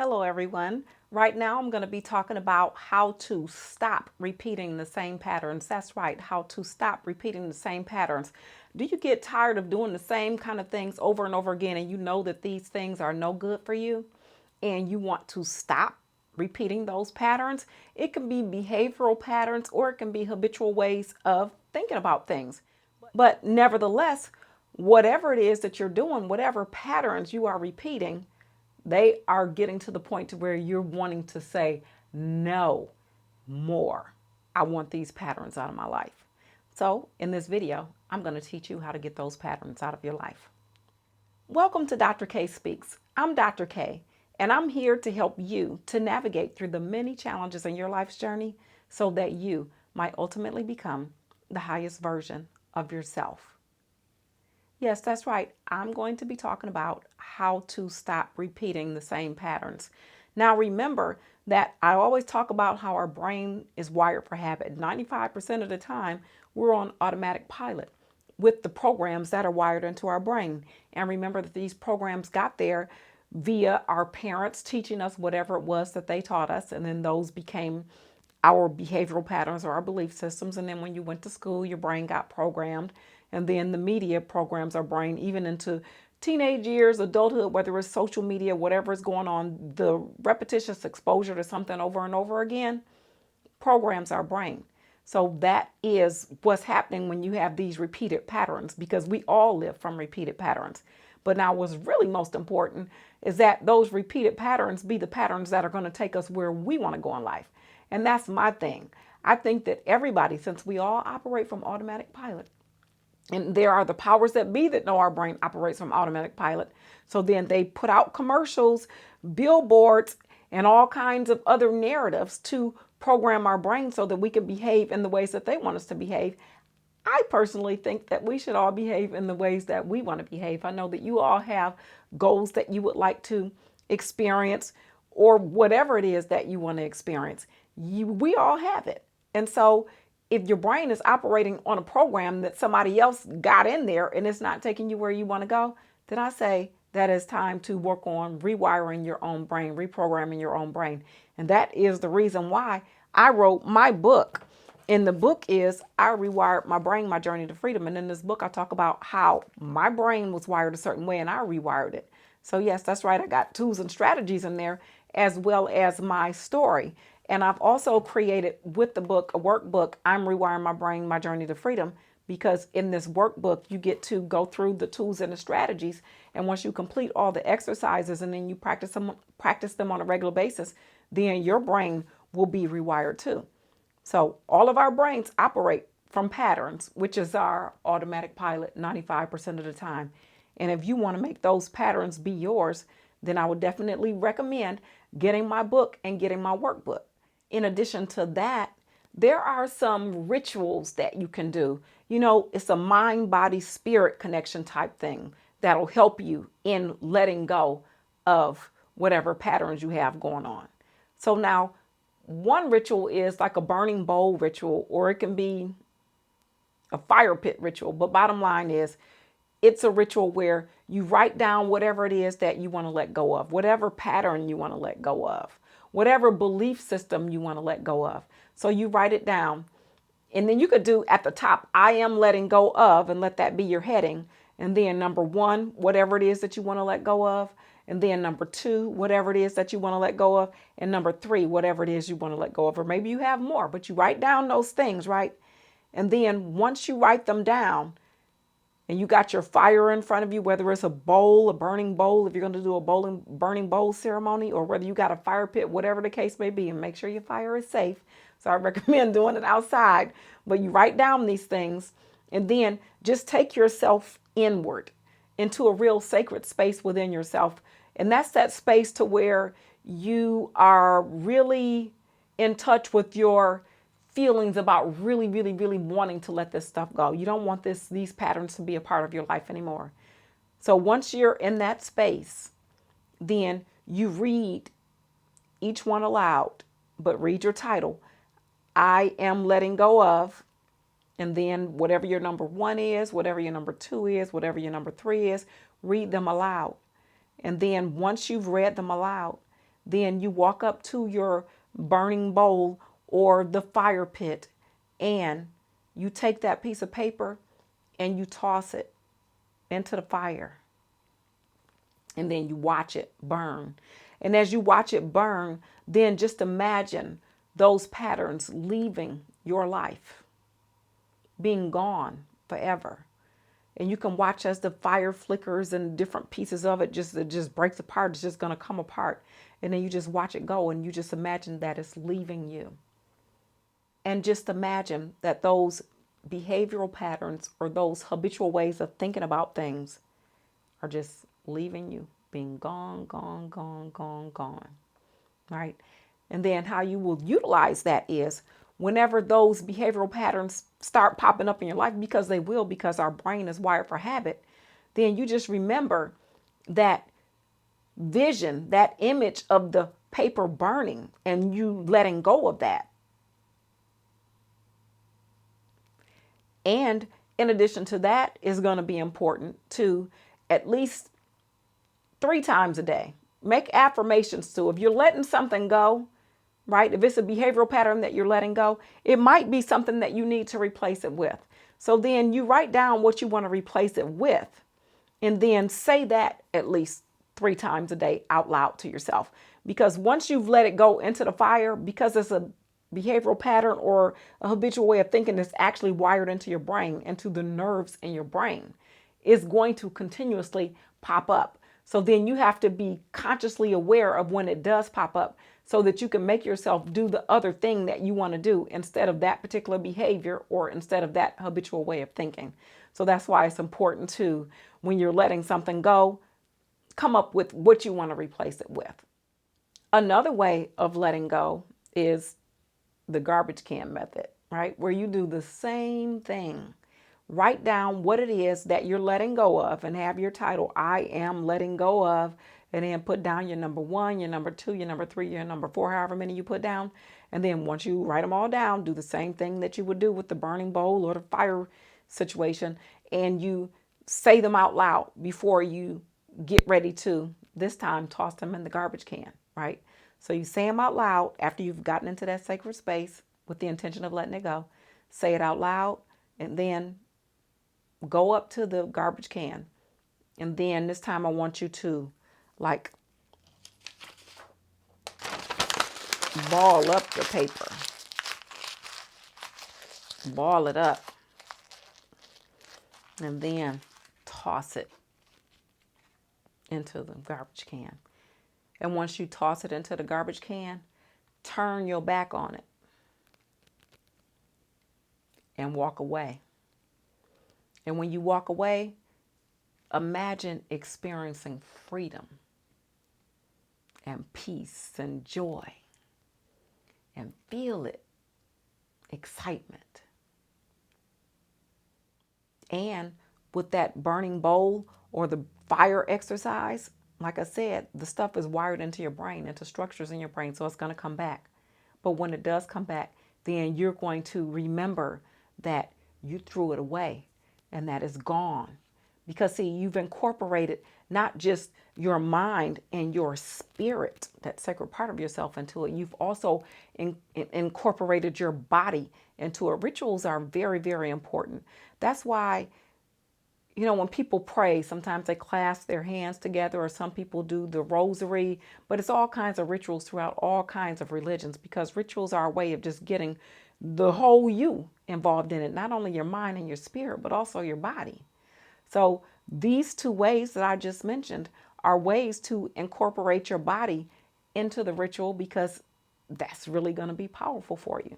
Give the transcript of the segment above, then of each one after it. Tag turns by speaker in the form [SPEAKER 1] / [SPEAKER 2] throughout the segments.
[SPEAKER 1] Hello everyone. Right now I'm going to be talking about how to stop repeating the same patterns. That's right, how to stop repeating the same patterns. Do you get tired of doing the same kind of things over and over again and you know that these things are no good for you and you want to stop repeating those patterns? It can be behavioral patterns or it can be habitual ways of thinking about things. But nevertheless, whatever it is that you're doing, whatever patterns you are repeating, they are getting to the point to where you're wanting to say, no more. I want these patterns out of my life. So in this video, I'm going to teach you how to get those patterns out of your life. Welcome to Dr. K Speaks. I'm Dr. K, and I'm here to help you to navigate through the many challenges in your life's journey so that you might ultimately become the highest version of yourself. Yes, that's right. I'm going to be talking about how to stop repeating the same patterns. Now, remember that I always talk about how our brain is wired for habit. 95% of the time, we're on automatic pilot with the programs that are wired into our brain. And remember that these programs got there via our parents teaching us whatever it was that they taught us. And then those became our behavioral patterns or our belief systems. And then when you went to school, your brain got programmed. And then the media programs our brain even into teenage years, adulthood, whether it's social media, whatever is going on, the repetitious exposure to something over and over again programs our brain. So that is what's happening when you have these repeated patterns, because we all live from repeated patterns. But now what's really most important is that those repeated patterns be the patterns that are going to take us where we want to go in life. And that's my thing. I think that everybody, since we all operate from automatic pilot, and there are the powers that be that know our brain operates from automatic pilot. So then they put out commercials, billboards, and all kinds of other narratives to program our brain so that we can behave in the ways that they want us to behave. I personally think that we should all behave in the ways that we want to behave. I know that you all have goals that you would like to experience or whatever it is that you want to experience. We all have it. And so if your brain is operating on a program that somebody else got in there and it's not taking you where you want to go, then I say that it's time to work on rewiring your own brain, reprogramming your own brain. And that is the reason why I wrote my book. And the book is I Rewired My Brain, My Journey to Freedom. And in this book, I talk about how my brain was wired a certain way and I rewired it. So yes, that's right. I got tools and strategies in there as well as my story. And I've also created with the book a workbook, I'm Rewiring My Brain, My Journey to Freedom, because in this workbook, you get to go through the tools and the strategies. And once you complete all the exercises and then you practice them on a regular basis, then your brain will be rewired too. So all of our brains operate from patterns, which is our automatic pilot 95% of the time. And if you want to make those patterns be yours, then I would definitely recommend getting my book and getting my workbook. In addition to that, there are some rituals that you can do. You know, it's a mind, body, spirit connection type thing that'll help you in letting go of whatever patterns you have going on. So now, one ritual is like a burning bowl ritual, or it can be a fire pit ritual. But bottom line is, it's a ritual where you write down whatever it is that you want to let go of, whatever pattern you want to let go of, whatever belief system you want to let go of. So you write it down. And then you could do at the top, I am letting go of, and let that be your heading. And then number one, whatever it is that you want to let go of. And then number two, whatever it is that you want to let go of. And number three, whatever it is you want to let go of. Or maybe you have more, but you write down those things, right? And then once you write them down, and you got your fire in front of you, whether it's a bowl, a burning bowl, if you're going to do a burning bowl ceremony, or whether you got a fire pit, whatever the case may be, and make sure your fire is safe. So I recommend doing it outside. But you write down these things and then just take yourself inward into a real sacred space within yourself. And that's that space to where you are really in touch with your feelings about really, really, really wanting to let this stuff go. You don't want these patterns to be a part of your life anymore. So once you're in that space, then you read each one aloud, but read your title. I am letting go of, and then whatever your number one is, whatever your number two is, whatever your number three is, read them aloud. And then once you've read them aloud, then you walk up to your burning bowl or the fire pit and you take that piece of paper and you toss it into the fire. And then you watch it burn. And as you watch it burn, then just imagine those patterns leaving your life, being gone forever. And you can watch as the fire flickers and different pieces of it just breaks apart. It's just going to come apart. And then you just watch it go and you just imagine that it's leaving you. And just imagine that those behavioral patterns or those habitual ways of thinking about things are just leaving you, being gone, gone, gone, gone, gone, right? And then how you will utilize that is whenever those behavioral patterns start popping up in your life, because they will, because our brain is wired for habit, then you just remember that vision, that image of the paper burning and you letting go of that. And in addition to that, is going to be important to at least 3 times a day. Make affirmations too. If you're letting something go, right? If it's a behavioral pattern that you're letting go, it might be something that you need to replace it with. So then you write down what you want to replace it with, and then say that at least 3 times a day out loud to yourself. Because once you've let it go into the fire, because it's a behavioral pattern or a habitual way of thinking that's actually wired into your brain, into the nerves in your brain, is going to continuously pop up. So then you have to be consciously aware of when it does pop up so that you can make yourself do the other thing that you want to do instead of that particular behavior or instead of that habitual way of thinking. So that's why it's important to, when you're letting something go, come up with what you want to replace it with. Another way of letting go is the garbage can method, right? Where you do the same thing. Write down what it is that you're letting go of and have your title, I am letting go of, and then put down your number 1, your number 2, your number 3, your number 4, however many you put down. And then once you write them all down, do the same thing that you would do with the burning bowl or the fire situation, and you say them out loud before you get ready to, this time, toss them in the garbage can, right? So you say them out loud after you've gotten into that sacred space with the intention of letting it go. Say it out loud and then go up to the garbage can. And then this time I want you to like ball up the paper. Ball it up. And then toss it into the garbage can. And once you toss it into the garbage can, turn your back on it and walk away. And when you walk away, imagine experiencing freedom and peace and joy, and feel it, excitement. And with that burning bowl or the fire exercise, like I said, the stuff is wired into your brain, into structures in your brain, so it's going to come back. But when it does come back, then you're going to remember that you threw it away and that it's gone. Because see, you've incorporated not just your mind and your spirit, that sacred part of yourself, into it. You've also incorporated your body into it. Rituals are very, very important. That's why, you know, when people pray, sometimes they clasp their hands together, or some people do the rosary, but it's all kinds of rituals throughout all kinds of religions, because rituals are a way of just getting the whole you involved in it, not only your mind and your spirit, but also your body. So these 2 ways that I just mentioned are ways to incorporate your body into the ritual, because that's really going to be powerful for you.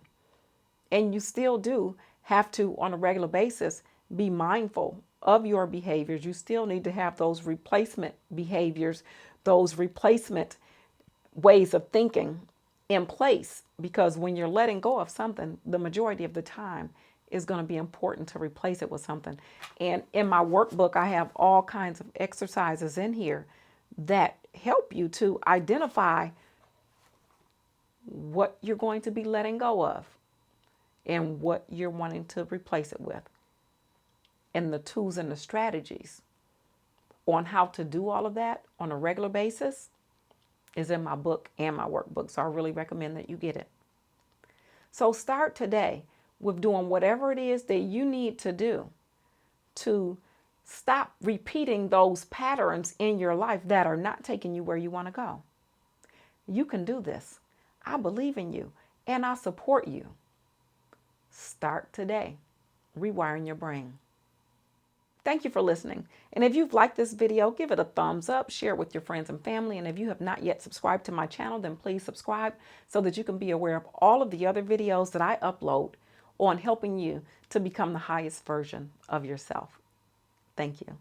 [SPEAKER 1] And you still do have to, on a regular basis, be mindful of your behaviors. You still need to have those replacement behaviors, those replacement ways of thinking in place, because when you're letting go of something, the majority of the time is going to be important to replace it with something. And in my workbook, I have all kinds of exercises in here that help you to identify what you're going to be letting go of and what you're wanting to replace it with, and the tools and the strategies on how to do all of that on a regular basis is in my book and my workbook, so I really recommend that you get it. So start today with doing whatever it is that you need to do to stop repeating those patterns in your life that are not taking you where you want to go. You can do this. I believe in you and I support you. Start today, rewiring your brain. Thank you for listening. And if you've liked this video, give it a thumbs up, share it with your friends and family. And if you have not yet subscribed to my channel, then please subscribe so that you can be aware of all of the other videos that I upload on helping you to become the highest version of yourself. Thank you.